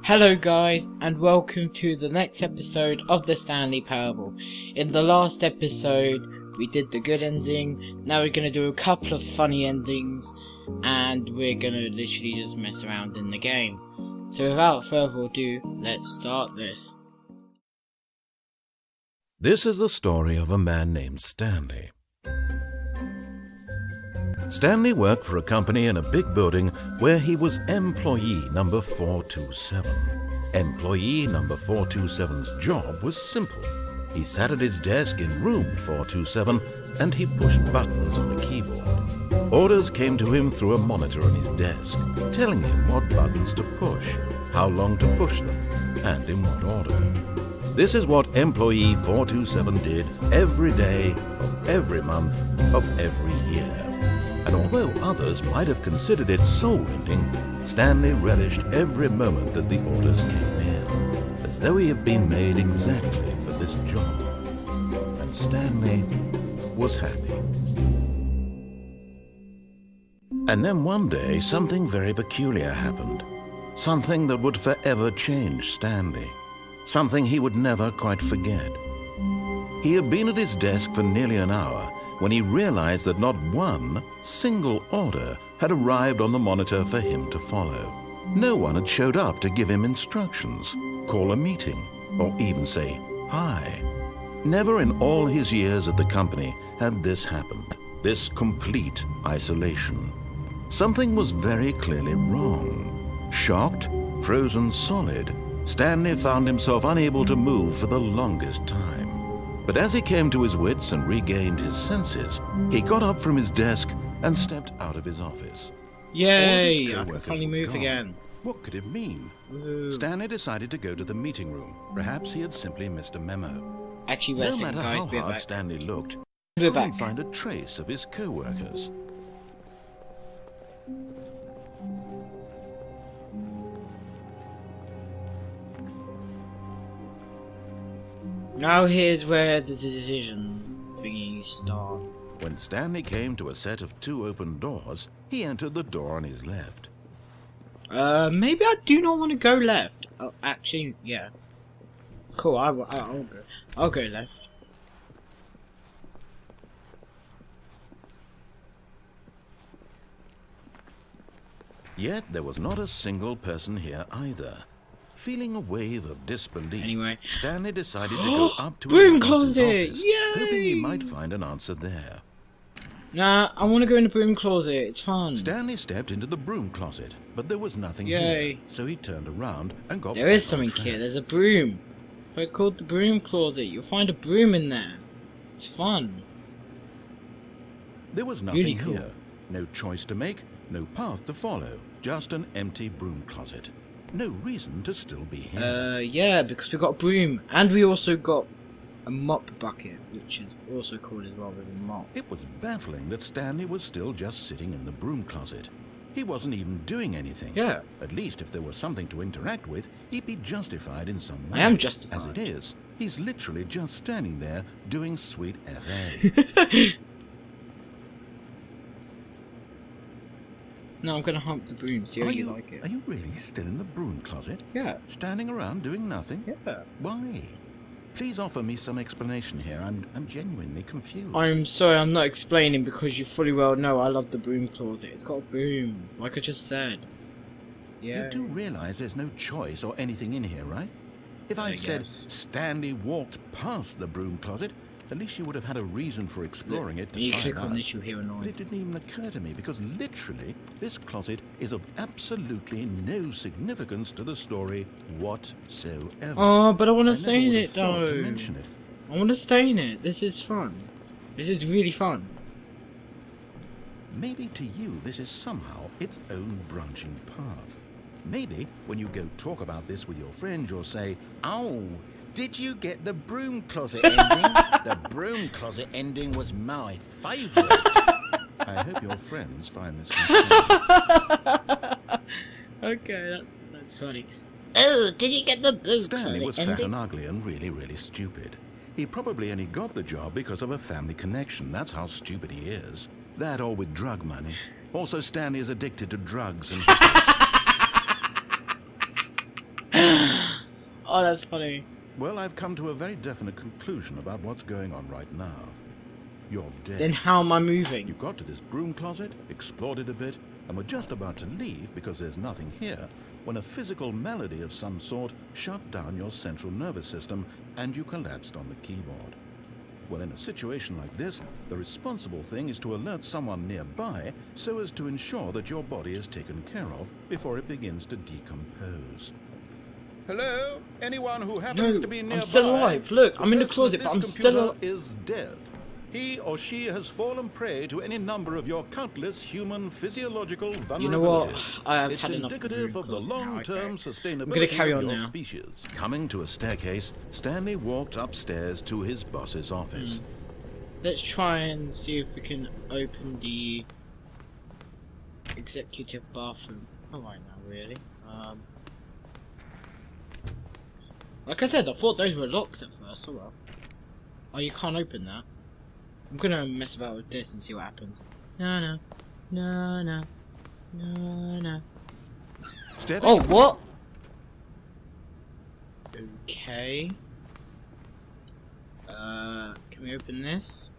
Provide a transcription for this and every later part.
Hello guys, and welcome to the next episode of the Stanley Parable. In the last episode, we did the good ending. Now we're going to do a couple of funny endings, and we're going to literally just mess around in the game. So without further ado, let's start this. This is the story of a man named Stanley. Stanley worked for a company in a big building where he was employee number 427. Employee number 427's job was simple. He sat at his desk in room 427 and he pushed buttons on a keyboard. Orders came to him through a monitor on his desk, telling him what buttons to push, how long to push them, and in what order. This is what employee 427 did every day of every month of every year. And although others might have considered it soul-ending, Stanley relished every moment that the orders came in, as though he had been made exactly for this job. And Stanley was happy. And then one day, something very peculiar happened. Something that would forever change Stanley. Something he would never quite forget. He had been at his desk for nearly an hour when he realized that not one single order had arrived on the monitor for him to follow. No one had showed up to give him instructions, call a meeting, or even say hi. Never in all his years at the company had this happened, this complete isolation. Something was very clearly wrong. Shocked, frozen solid, Stanley found himself unable to move for the longest time. But as he came to his wits and regained his senses, he got up from his desk and stepped out of his office. Yay! I can finally move again. What could it mean? Woohoo. Stanley decided to go to the meeting room. Perhaps he had simply missed a memo. Actually, wait a No second, matter guys. how Be hard back. Stanley looked, Be he couldn't back. find a trace of his co-workers. Now here's where the decision thingies start. When Stanley came to a set of two open doors, he entered the door on his left. Maybe I do not want to go left. Oh, actually, yeah. Cool, I'll go. I'll go left. Yet there was not a single person here either. Feeling a wave of disbelief, Anyway. Stanley decided to go up to Broom his boss's closet! office, Yay! hoping he might find an answer there. Nah, I want to go in the broom closet. It's fun. Stanley stepped into the broom closet, but there was nothing Yay. here, so he turned around and got There is back on something track. here. There's a broom. So it's called the broom closet. You'll find a broom in there. It's fun. There was nothing Really cool. here. No choice to make, no path to follow, just an empty broom closet. No reason to still be here. Yeah, because we got a broom. And we also got a mop bucket, which is also called as well with a mop. It was baffling that Stanley was still just sitting in the broom closet. He wasn't even doing anything. Yeah. At least if there was something to interact with, he'd be justified in some way. I am justified. As it is, he's literally just standing there doing sweet FA. No, I'm gonna hump the broom, see how you like it. Are you really still in the broom closet? Yeah. Standing around doing nothing? Yeah. Why? Please offer me some explanation here. I'm genuinely confused. I'm sorry, I'm not explaining because you fully well know I love the broom closet. It's got a broom, like I just said. Yeah. You do realize there's no choice or anything in here, right? If I I'd said guess. Stanley walked past the broom closet, at least you would have had a reason for exploring it to When you find click out. on this, you'll hear a But noise. it didn't even occur to me because literally this closet is of absolutely no significance to the story whatsoever. Oh, but I want I to stay never in would it have thought though. to mention it. I want to stay in it. This is fun. This is really fun. Maybe to you this is somehow its own branching path. Maybe when you go talk about this with your friends, you'll say, "Oh, did you get the broom closet ending? The broom closet ending was my favourite." I hope your friends find this concerning. Okay, that's funny. Oh, did you get the blue Stanley was fat ending? and ugly and really, really stupid. He probably only got the job because of a family connection. That's how stupid he is. That or with drug money. Also, Stanley is addicted to drugs and Oh, that's funny. Well, I've come to a very definite conclusion about what's going on right now. You're dead. Then how am I moving? You got to this broom closet, explored it a bit, and were just about to leave because there's nothing here, when a physical malady of some sort shut down your central nervous system and you collapsed on the keyboard. Well, in a situation like this, the responsible thing is to alert someone nearby so as to ensure that your body is taken care of before it begins to decompose. Hello? Anyone who happens to be nearby? I'm still alive. Look, I'm in the closet, but I'm still alive. Is dead. He or she has fallen prey to any number of your countless human physiological vulnerabilities. You know what? I have had enough indicative of the long-term sustainability I'm gonna carry on of your now. species. Coming to a staircase, Stanley walked upstairs to his boss's office. Let's try and see if we can open the executive bathroom. Oh, right now, really. Like I said, I thought those were locks at first. Oh well. Oh, you can't open that. I'm gonna mess about with this and see what happens. No. Steady. Oh, what? Okay. Can we open this?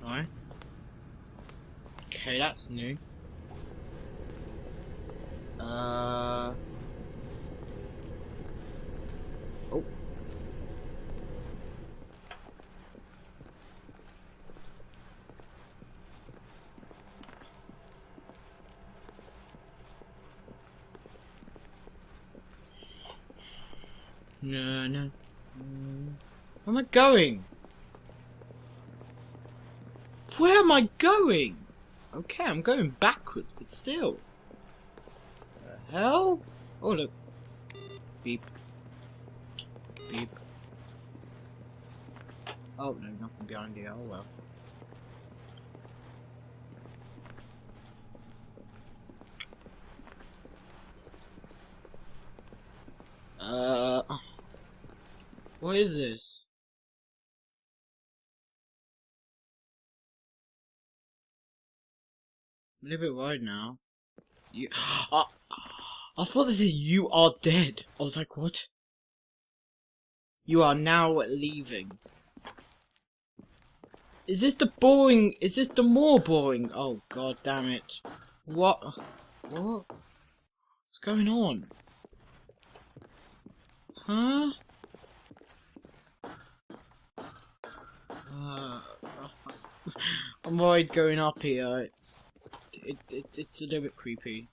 Alright. Okay, that's new. Oh. No. Where am I going? Where am I going? Okay, I'm going backwards, but still. The hell? Oh, look. Beep. Beep. Oh, no, nothing behind here. Oh, well. What is this? I'm a little bit worried now. You. I thought this is "you are dead." I was like, what? You are now leaving. Is this the boring? Is this the more boring? Oh god damn it! What? What? What's going on? Huh? I'm worried going up here. It's a little bit creepy.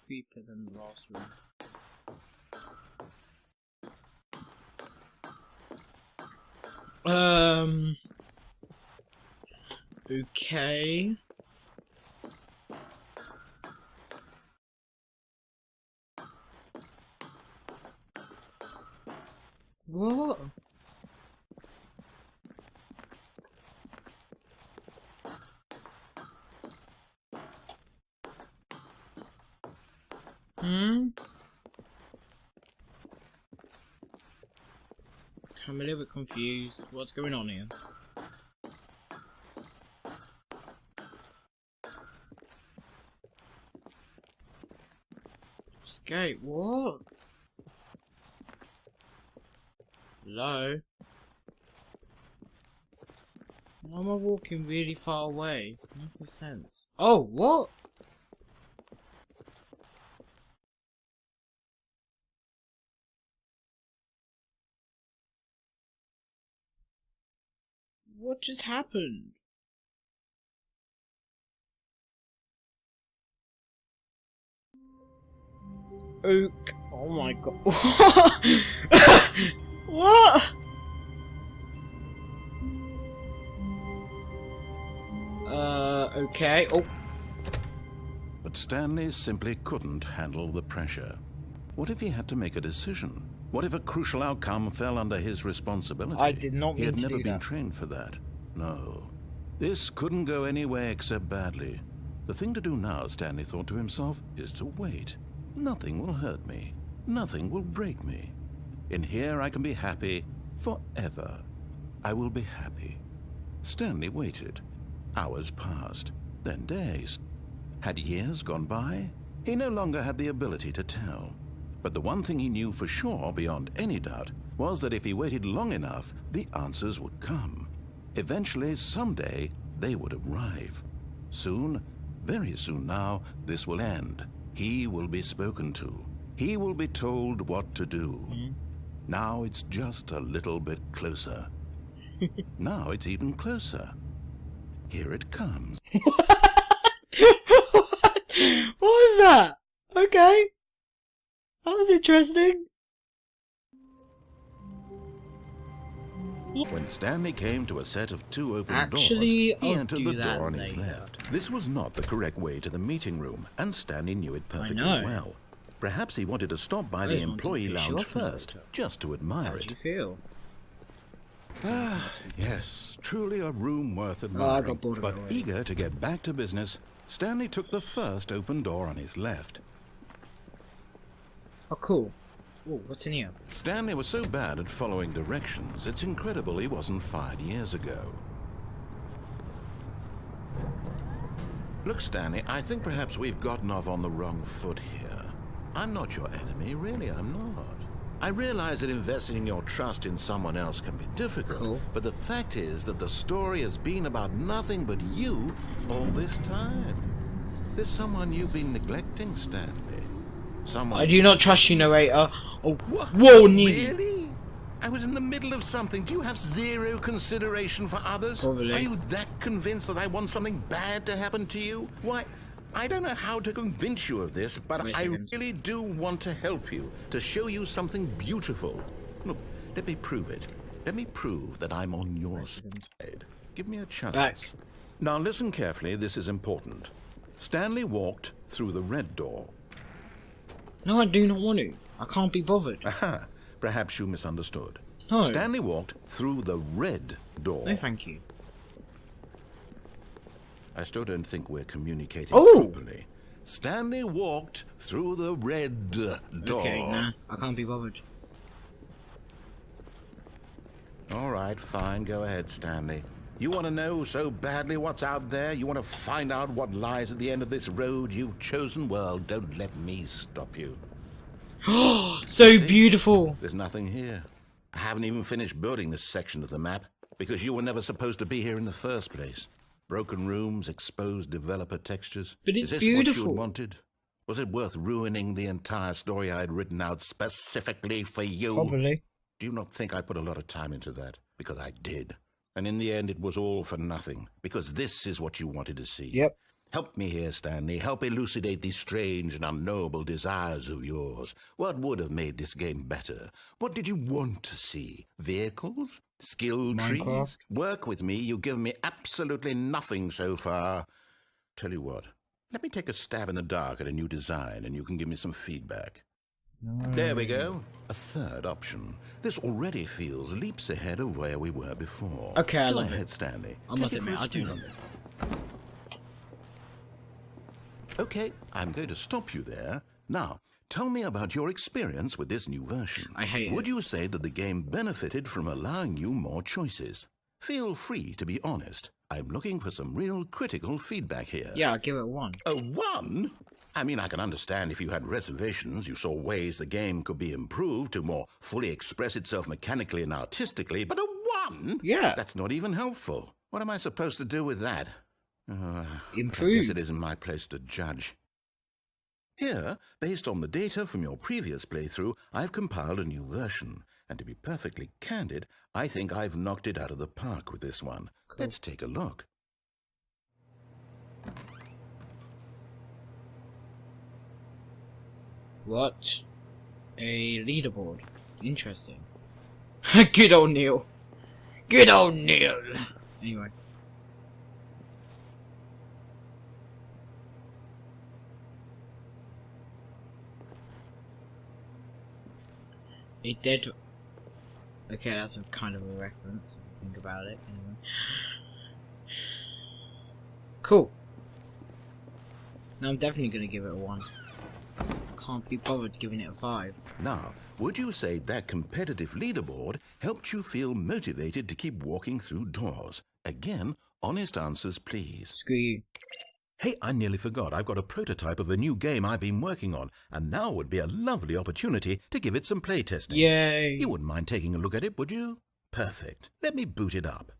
Creepier than the last room. Okay. What? I'm a little bit confused. What's going on here? Escape, what? Hello? Why am I walking really far away? Makes no sense. Oh, what? What just happened? Oak. Oh my god. What? Okay. Oh. But Stanley simply couldn't handle the pressure. What if he had to make a decision? What if a crucial outcome fell under his responsibility? I did not mean to do that. He had never been trained for that. No. This couldn't go any way except badly. The thing to do now, Stanley thought to himself, is to wait. Nothing will hurt me. Nothing will break me. In here I can be happy forever. I will be happy. Stanley waited. Hours passed, then days. Had years gone by? He no longer had the ability to tell. But the one thing he knew for sure, beyond any doubt, was that if he waited long enough, the answers would come. Eventually, someday, they would arrive. Soon, very soon now, this will end. He will be spoken to. He will be told what to do. Now it's just a little bit closer. Now it's even closer. Here it comes. What was that? Okay. That was interesting. When Stanley came to a set of 2 open Actually, doors, he I'll entered do the that door on his later. left. This was not the correct way to the meeting room, and Stanley knew it perfectly know. well. Perhaps he wanted to stop by the just wanted employee to lounge show off first, later. just to admire How do it. you feel? Yes, truly a room worth I admiring. got bored of But it already. eager to get back to business, Stanley took the first open door on his left. Oh, cool. Oh, what's in here? Stanley was so bad at following directions, it's incredible he wasn't fired years ago. Look, Stanley, I think perhaps we've gotten off on the wrong foot here. I'm not your enemy, really, I'm not. I realize that investing your trust in someone else can be difficult, Cool. but the fact is that the story has been about nothing but you all this time. There's someone you've been neglecting, Stanley. Someone... I do not trust you, narrator. Oh, What? whoa, nearly. Really? I was in the middle of something. Do you have zero consideration for others? Probably. Are you that convinced that I want something bad to happen to you? Why, I don't know how to convince you of this, but Wait a I second. really do want to help you, to show you something beautiful. Look, let me prove it. Let me prove that I'm on your side. Give me a chance. Back. Now listen carefully, this is important. Stanley walked through the red door. No, I do not want to. I can't be bothered. Aha, perhaps you misunderstood. No. Stanley walked through the red door. No, thank you. I still don't think we're communicating Oh! properly. Stanley walked through the red door. Okay, nah, I can't be bothered. All right, fine, go ahead, Stanley. You want to know so badly what's out there? You want to find out what lies at the end of this road you've chosen? Well, don't let me stop you. So beautiful. There's nothing here. I haven't even finished building this section of the map, because you were never supposed to be here in the first place. Broken rooms, exposed developer textures. But it's Is this what you beautiful. had wanted? Was it worth ruining the entire story I had written out specifically for you? Probably. Do you not think I put a lot of time into that? Because I did. And in the end, it was all for nothing. Because this is what you wanted to see. Yep. Help me here, Stanley. Help elucidate these strange and unknowable desires of yours. What would have made this game better? What did you want to see? Vehicles? Skill trees? Minecraft? Work with me. You've given me absolutely nothing so far. Tell you what. Let me take a stab in the dark at a new design, and you can give me some feedback. There we go. A third option. This already feels leaps ahead of where we were before. Okay, I Go love ahead, it. Stanley. I Take must it for admit, a I do spin. love it. Okay, I'm going to stop you there. Now, tell me about your experience with this new version. I hate Would it. you say that the game benefited from allowing you more choices? Feel free to be honest. I'm looking for some real critical feedback here. Yeah, I'll give it 1. A 1? I mean, I can understand if you had reservations, you saw ways the game could be improved to more fully express itself mechanically and artistically, but a 1? Yeah. That's not even helpful. What am I supposed to do with that? I guess Improve. it isn't my place to judge. Here, based on the data from your previous playthrough, I've compiled a new version. And to be perfectly candid, I think I've knocked it out of the park with this one. Let's take a look. What? A leaderboard. Interesting. Good old Neil. Good old Neil. Anyway. A dead... Okay, that's a kind of a reference, if you think about it. Anyway. Cool. Now I'm definitely going to give it a 1. I can't be bothered giving it a 5. Now, would you say that competitive leaderboard helped you feel motivated to keep walking through doors? Again, honest answers, please. Screw you. Hey, I nearly forgot. I've got a prototype of a new game I've been working on, and now would be a lovely opportunity to give it some playtesting. Yay! You wouldn't mind taking a look at it, would you? Perfect. Let me boot it up.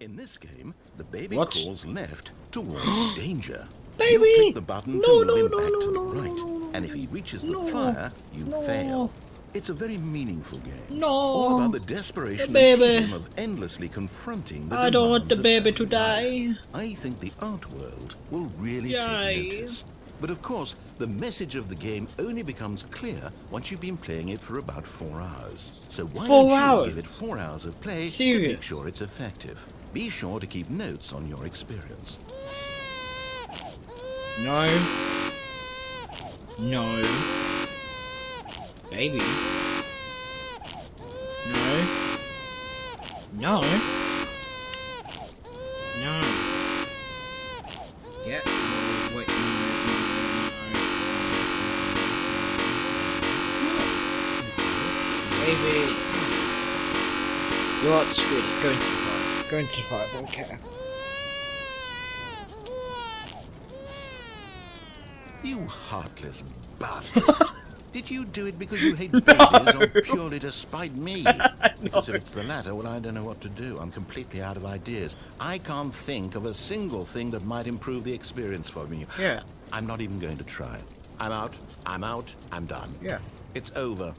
In this game, the baby crawls left towards danger. Baby! You click the button to move him back to the no, right, and if he reaches the fire, you fail. It's a very meaningful game. No! All about the desperation The baby. and team of endlessly confronting the I don't want the demands of baby to family die. life. I think the art world will really Yay. take notice. But of course, the message of the game only becomes clear once you've been playing it for about 4 hours. So why 4 don't you hours? give it 4 hours of play to Serious? make sure it's effective? Be sure to keep notes on your experience. No. No. Baby. No. No. No. Yeah. Oh, wait. No. Baby. You're screwed. It's going too far. It's going too far. I don't care. You heartless bastard. Did you do it because you hate babies or purely to spite me? Because if it's the latter, well, I don't know what to do. I'm completely out of ideas. I can't think of a single thing that might improve the experience for me. Yeah. I'm not even going to try. I'm out. I'm done. Yeah. It's over.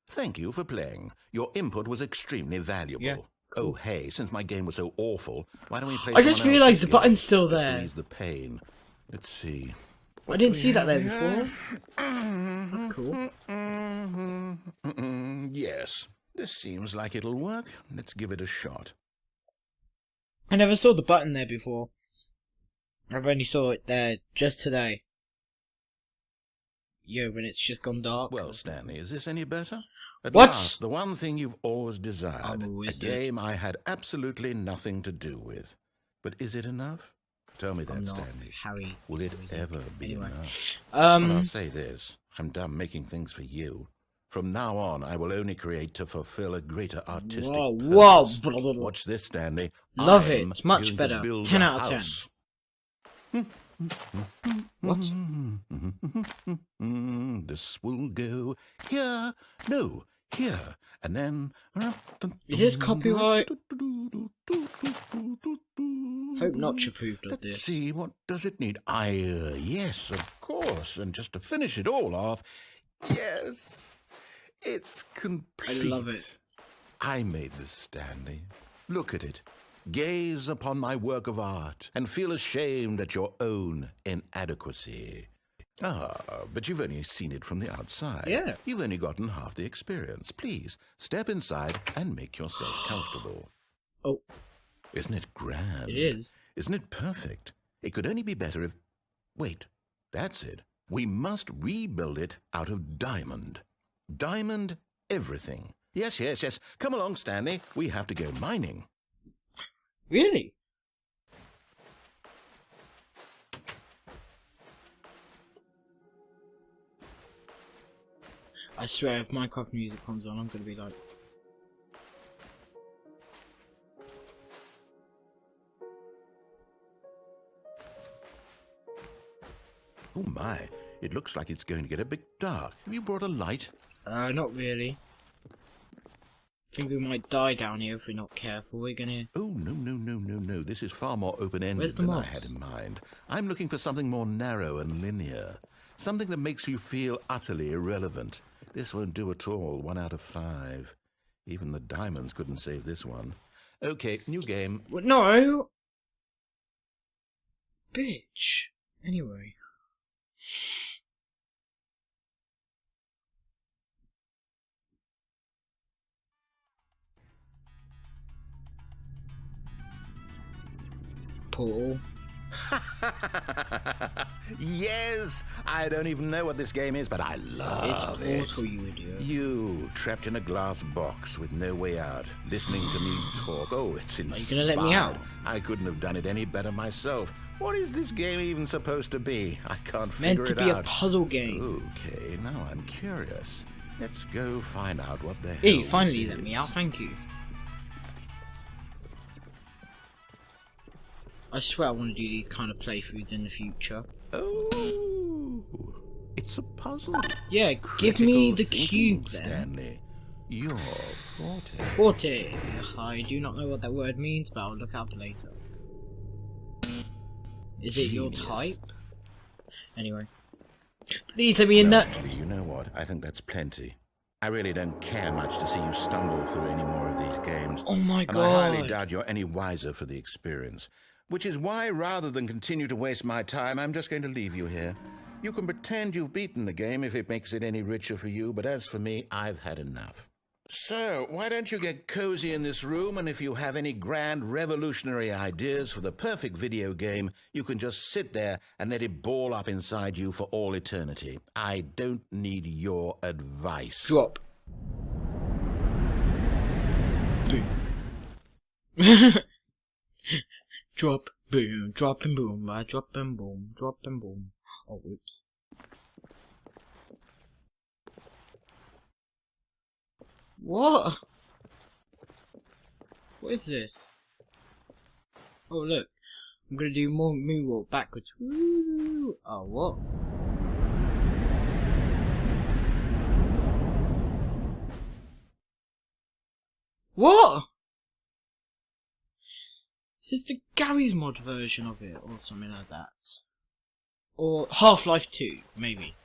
Thank you for playing. Your input was extremely valuable. Yeah. Oh, hey, since my game was so awful, why don't we play I just someone realised else's the game, button's still just to there. ease the pain. Let's see. I didn't see that there before. That's cool. Yes, this seems like it'll work. Let's give it a shot. I never saw the button there before. I've only saw it there just today. Yeah, when it's just gone dark. Well, Stanley, is this any better? At What? last, the one thing you've always desired. I'm a A wizard. game I had absolutely nothing to do with. But is it enough? Tell me I'm that, not Stanley. Harry. Will it Wizard. ever be Anyway. enough? Well, I'll Um. say this. I'm done making things for you. From now on, I will only create to fulfill a greater artistic Whoa, purpose. whoa. Blah, blah, blah. Watch this, Stanley. Love it. I'm It's much going to better. build 10 a out of 10. house. What? This will go here. No, here. And then... Is this copyright? Hope not Chapoop does Let's this. see, what does it need? Yes, of course. And just to finish it all off, yes, it's complete. I love it. I made this, Stanley. Look at it. Gaze upon my work of art and feel ashamed at your own inadequacy. Ah, but you've only seen it from the outside. Yeah. You've only gotten half the experience. Please, step inside and make yourself comfortable. Oh, Isn't it grand? it is. Isn't it perfect? It could only be better if... Wait, that's it. We must rebuild it out of diamond. Diamond everything. Yes. Come along, Stanley. We have to go mining. Really? I swear, if Minecraft music comes on, I'm gonna be like... Oh my, it looks like it's going to get a bit dark. Have you brought a light? Not really. I think we might die down here if we're not careful. We're gonna... Oh, no. This is far more open-ended Where's the than I moss? had in mind. I'm looking for something more narrow and linear. Something that makes you feel utterly irrelevant. This won't do at all. 1 out of 5. Even the diamonds couldn't save this one. Okay, new game. What? No! Bitch. Anyway. Portal. Yes! I don't even know what this game is, but I It's love Portal, it. you idiot. You, trapped in a glass box with no way out, listening to me talk. Oh, it's inspired. Are you gonna let me out? I couldn't have done it any better myself. What is this game even supposed to be? I can't figure Meant to it be out. a puzzle game. Okay, now I'm curious. Let's go find out what the hell Hey, finally this let me is. out, thank you. I swear I want to do these kind of playthroughs in the future. Oh, it's a puzzle. Yeah, give me the Critical cube thinking, then. Stanley. Your forte. Forte. I do not know what that word means, but I'll look up later. Is it your Genius. type? Anyway. Please let me in No, that. actually, you know what? I think that's plenty. I really don't care much to see you stumble through any more of these games. Oh my And I highly god. doubt you're any wiser for the experience. Which is why, rather than continue to waste my time, I'm just going to leave you here. You can pretend you've beaten the game if it makes it any richer for you, but as for me, I've had enough. So, why don't you get cozy in this room, and if you have any grand revolutionary ideas for the perfect video game, you can just sit there and let it ball up inside you for all eternity. I don't need your advice. Drop. Drop, boom, drop and boom, I drop and boom, drop and boom. Oh, whoops. What? What is this? Oh look, I'm gonna do more moonwalk backwards. Woo! Oh, what? What? Is this the Gary's mod version of it, or something like that? Or Half-Life 2, maybe.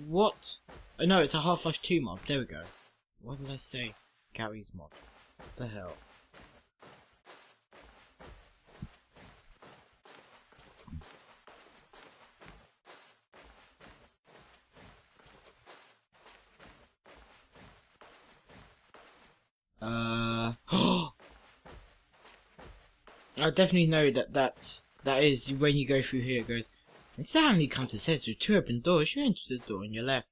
What? Oh no, it's a Half-Life 2 mod, there we go. What did I say? Gary's mod. What the hell? I definitely know that is when you go through here. It goes, and Stanley comes and says, with two open doors, you enter the door on your left.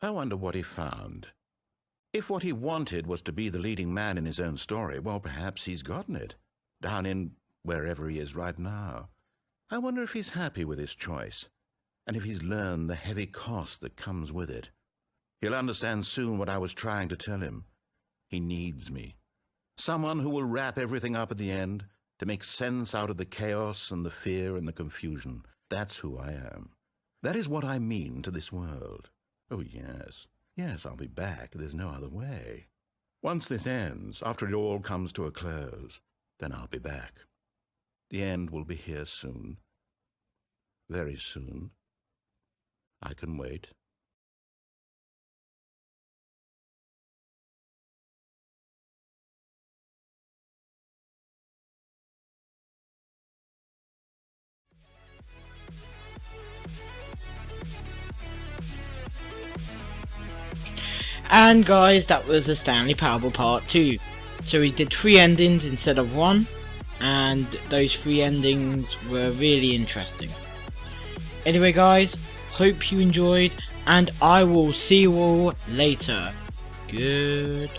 I wonder what he found. If what he wanted was to be the leading man in his own story, well, perhaps he's gotten it. Down in wherever he is right now. I wonder if he's happy with his choice, and if he's learned the heavy cost that comes with it. He'll understand soon what I was trying to tell him. He needs me. Someone who will wrap everything up at the end, to make sense out of the chaos and the fear and the confusion. That's who I am. That is what I mean to this world. Oh, yes. Yes, I'll be back. There's no other way. Once this ends, after it all comes to a close, then I'll be back. The end will be here soon. Very soon. I can wait. And guys, that was the Stanley Parable Part 2. So we did 3 endings instead of 1, and those 3 endings were really interesting. Anyway guys, hope you enjoyed, and I will see you all later. Goodbye.